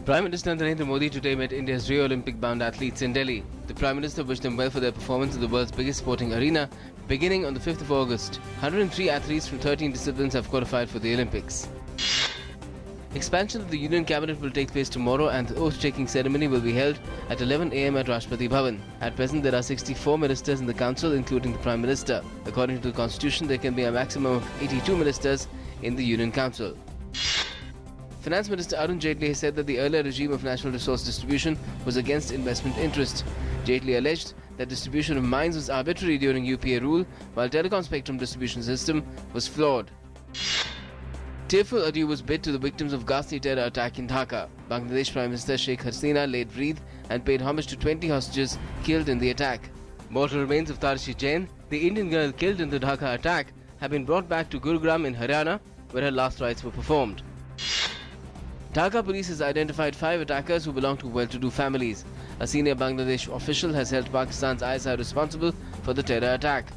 Prime Minister Narendra Modi today met India's Rio Olympic-bound athletes in Delhi. The Prime Minister wished them well for their performance in the world's biggest sporting arena, beginning on the 5th of August. 103 athletes from 13 disciplines have qualified for the Olympics. Expansion of the Union Cabinet will take place tomorrow and the oath-taking ceremony will be held at 11 am at Rashtrapati Bhavan. At present, there are 64 ministers in the council, including the Prime Minister. According to the constitution, there can be a maximum of 82 ministers in the Union Council. Finance Minister Arun Jaitley has said that the earlier regime of national resource distribution was against investment interests. Jaitley alleged that distribution of mines was arbitrary during UPA rule, while telecom spectrum distribution system was flawed. Tearful adieu was bid to the victims of ghastly terror attack in Dhaka. Bangladesh Prime Minister Sheikh Hasina laid wreath and paid homage to 20 hostages killed in the attack. Mortal remains of Tarshi Jain, the Indian girl killed in the Dhaka attack, have been brought back to Gurugram in Haryana, where her last rites were performed. Dhaka police has identified 5 attackers who belong to well-to-do families. A senior Bangladesh official has held Pakistan's ISI responsible for the terror attack.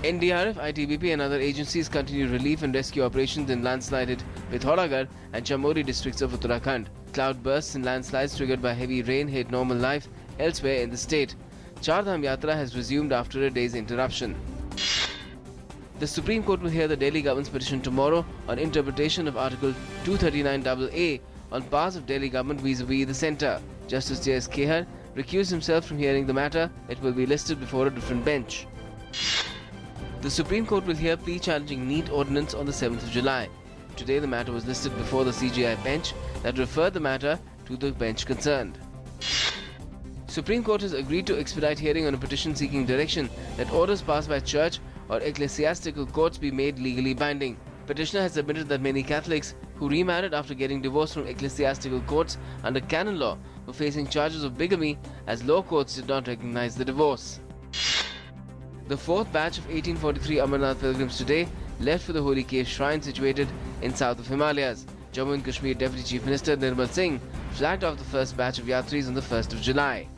NDRF, ITBP and other agencies continue relief and rescue operations in landslided Pithoragarh and Chamori districts of Uttarakhand. Cloud bursts and landslides triggered by heavy rain hit normal life elsewhere in the state. Char Dham Yatra has resumed after a day's interruption. The Supreme Court will hear the Delhi government's petition tomorrow on interpretation of Article 239AA on powers of Delhi government vis-a-vis the centre. Justice J.S. Kehar recused himself from hearing the matter. It will be listed before a different bench. The Supreme Court will hear plea challenging NEET ordinance on the 7th of July. Today the matter was listed before the CJI bench that referred the matter to the bench concerned. Supreme Court has agreed to expedite hearing on a petition seeking direction that orders passed by church or ecclesiastical courts be made legally binding. Petitioner has admitted that many Catholics who remarried after getting divorced from ecclesiastical courts under canon law were facing charges of bigamy as law courts did not recognize the divorce. The 4th batch of 1843 Amarnath pilgrims today left for the holy cave shrine situated in south of Himalayas. Jammu and Kashmir Deputy Chief Minister Nirmal Singh flagged off the first batch of Yatris on the 1st of July.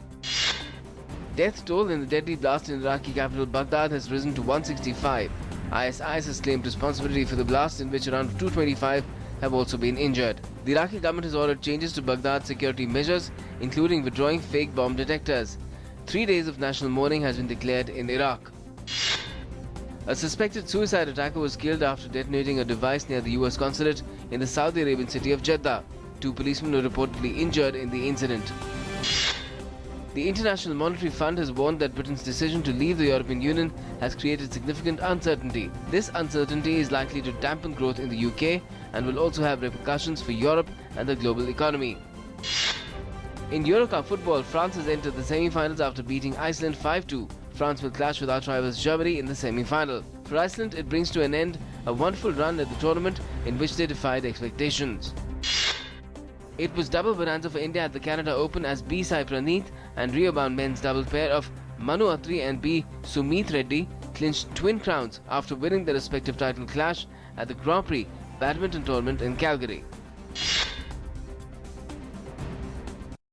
Death toll in the deadly blast in Iraqi capital Baghdad has risen to 165. ISIS has claimed responsibility for the blast, in which around 225 have also been injured. The Iraqi government has ordered changes to Baghdad's security measures, including withdrawing fake bomb detectors. 3 days of national mourning has been declared in Iraq. A suspected suicide attacker was killed after detonating a device near the US consulate in the Saudi Arabian city of Jeddah. 2 policemen were reportedly injured in the incident. The International Monetary Fund has warned that Britain's decision to leave the European Union has created significant uncertainty. This uncertainty is likely to dampen growth in the UK and will also have repercussions for Europe and the global economy. In Eurocup football, France has entered the semi-finals after beating Iceland 5-2. France will clash with arch rivals Germany in the semi-final. For Iceland, it brings to an end a wonderful run at the tournament in which they defied expectations. It was double bonanza for India at the Canada Open as B. Sai Praneeth and Rio-bound men's double pair of Manu Atri and B. Sumeet Reddy clinched twin crowns after winning their respective title clash at the Grand Prix badminton tournament in Calgary.